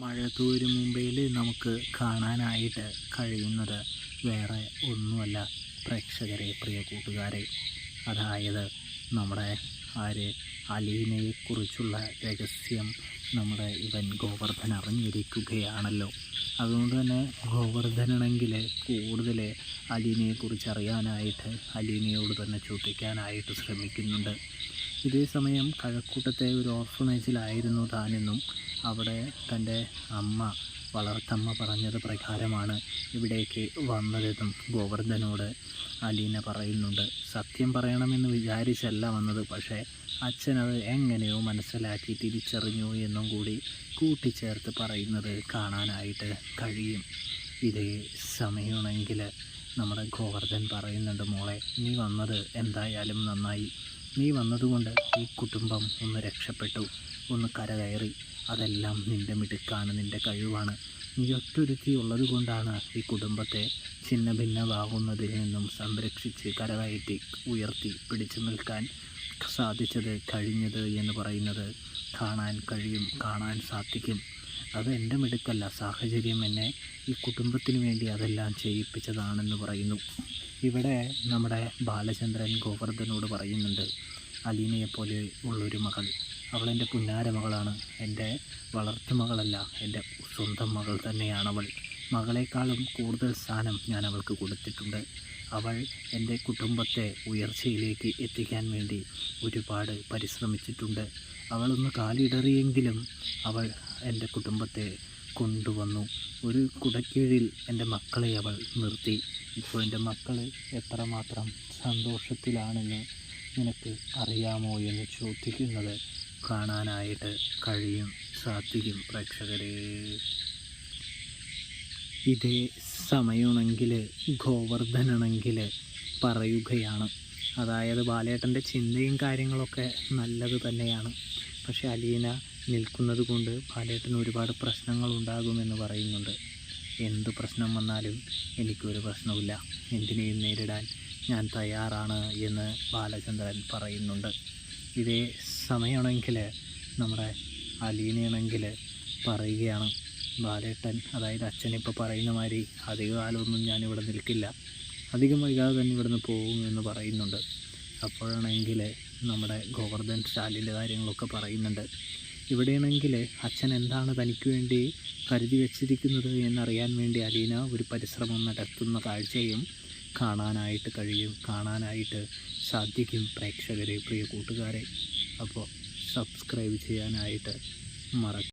മഴത്തൂര് മുംബൈയിൽ നമുക്ക് കാണാനായിട്ട് കഴിയുന്നത് വേറെ ഒന്നുമല്ല പ്രേക്ഷകരെ, പ്രിയ കൂട്ടുകാരെ, അതായത് നമ്മുടെ അലീനയെക്കുറിച്ചുള്ള രഹസ്യം നമ്മുടെ ഇവൻ ഗോവർദ്ധൻ അറിഞ്ഞിരിക്കുകയാണല്ലോ. അതുകൊണ്ട് തന്നെ ഗോവർദ്ധനാണെങ്കിൽ കൂടുതൽ അലീനയെക്കുറിച്ച് അറിയാനായിട്ട് അലീനയോട് തന്നെ ചോദിക്കാനായിട്ട് ശ്രമിക്കുന്നുണ്ട്. ഇതേ സമയം കഴക്കൂട്ടത്തെ ഒരു ഓർഫണേജിലായിരുന്നു താനെന്നും അവിടെ തൻ്റെ വളർത്തമ്മ പറഞ്ഞത് പ്രകാരമാണ് ഇവിടേക്ക് വന്നതെന്നും ഗോവർദ്ധനോട് അലീന പറയുന്നുണ്ട്. സത്യം പറയണമെന്ന് വിചാരിച്ചല്ല വന്നത്, പക്ഷേ അച്ഛനത് എങ്ങനെയോ മനസ്സിലാക്കി തിരിച്ചറിഞ്ഞു എന്നും കൂടി കൂട്ടിച്ചേർത്ത് പറയുന്നത് കാണാനായിട്ട് കഴിയും. ഇതേ സമയമാണെങ്കിൽ നമ്മുടെ ഗോവർദ്ധൻ പറയുന്നുണ്ട്, മോളെ, നീ വന്നത് എന്തായാലും നന്നായി. നീ വന്നതുകൊണ്ട് ഈ കുടുംബം ഒന്ന് രക്ഷപ്പെട്ടു, ഒന്ന് കരകയറി. അതെല്ലാം നിൻ്റെ മിടുക്കാണ്, നിൻ്റെ കഴിവാണ്. നീ ഒറ്റൊരുത്തി ഉള്ളത് കൊണ്ടാണ് ഈ കുടുംബത്തെ ഛിന്ന ഭിന്നമാകുന്നതിൽ നിന്നും സംരക്ഷിച്ച് കരകയറ്റി ഉയർത്തി പിടിച്ചു നിൽക്കാൻ കഴിഞ്ഞത് എന്ന് പറയുന്നത് കാണാൻ കഴിയും, കാണാൻ സാധിക്കും. അത് എൻ്റെ മിടുക്കല്ല, സാഹചര്യം എന്നെ ഈ കുടുംബത്തിന് വേണ്ടി അതെല്ലാം ചെയ്യിപ്പിച്ചതാണെന്ന് പറയുന്നു. ഇവിടെ നമ്മുടെ ബാലചന്ദ്രൻ ഗോവർദ്ധനോട് പറയുന്നുണ്ട്, അലീനയെപ്പോലെ ഉള്ളൊരു മകൾ, അവളെൻ്റെ പുന്നാര മകളാണ്, എൻ്റെ വളർത്തുമകളല്ല, എൻ്റെ സ്വന്തം മകൾ തന്നെയാണവൾ. മകളെക്കാളും കൂടുതൽ സ്ഥാനം ഞാൻ അവൾക്ക് കൊടുത്തിട്ടുണ്ട്. അവൾ എൻ്റെ കുടുംബത്തെ ഉയർച്ചയിലേക്ക് എത്തിക്കാൻ വേണ്ടി ഒരുപാട് പരിശ്രമിച്ചിട്ടുണ്ട്. അവളൊന്ന് കാലിടറിയെങ്കിലും അവൾ എൻ്റെ കുടുംബത്തെ കൊണ്ടുവന്നു. ഒരു കുടക്കീഴിൽ എൻ്റെ മക്കളെ അവൾ നിർത്തി. ഇപ്പോൾ എൻ്റെ മക്കൾ എത്രമാത്രം സന്തോഷത്തിലാണെന്ന് നിനക്ക് അറിയാമോ എന്ന് ചോദിക്കുന്നത് കാണാനായിട്ട് സാധിക്കും പ്രേക്ഷകരെ. ഇതേ സമയമാണെങ്കിൽ ഗോവർദ്ധനാണെങ്കിൽ പറയുകയാണ്, അതായത് ബാലേട്ടൻ്റെ ചിന്തയും കാര്യങ്ങളൊക്കെ നല്ലത് തന്നെയാണ്, പക്ഷേ അലീന നിൽക്കുന്നത് കൊണ്ട് ബാലേട്ടന് ഒരുപാട് പ്രശ്നങ്ങളുണ്ടാകുമെന്ന് പറയുന്നുണ്ട്. എന്ത് പ്രശ്നം വന്നാലും എനിക്കൊരു പ്രശ്നവുമില്ല, എന്തിനേയും നേരിടാൻ ഞാൻ തയ്യാറാണ് എന്ന് ബാലചന്ദ്രൻ പറയുന്നുണ്ട്. ഇതേ സമയമാണെങ്കിൽ നമ്മുടെ അലീനയാണെങ്കിൽ പറയുകയാണ്, ബാലേട്ടൻ, അതായത് അച്ഛനിപ്പോൾ പറയുന്ന മാതിരി അധിക കാലമൊന്നും ഞാനിവിടെ നിൽക്കില്ല, അധികം വൈകാതെ തന്നെ ഇവിടുന്ന് പോകുമെന്ന് പറയുന്നുണ്ട്. അപ്പോഴാണെങ്കിൽ നമ്മുടെ ഗോവർദ്ധൻ സ്റ്റാലിൻ്റെ കാര്യങ്ങളൊക്കെ പറയുന്നുണ്ട്. ഇവിടെയാണെങ്കിൽ അച്ഛൻ എന്താണ് തനിക്ക് വേണ്ടി കരുതി വച്ചിരിക്കുന്നത് എന്നറിയാൻ വേണ്ടി അലീന ഒരു പരിശ്രമം നടത്തുന്ന കാഴ്ചയും കാണാനായിട്ട് സാധിക്കും പ്രേക്ഷകരെ, പ്രിയ കൂട്ടുകാരെ. അപ്പോൾ സബ്സ്ക്രൈബ് ചെയ്യാനായിട്ട് മറക്കരുത്.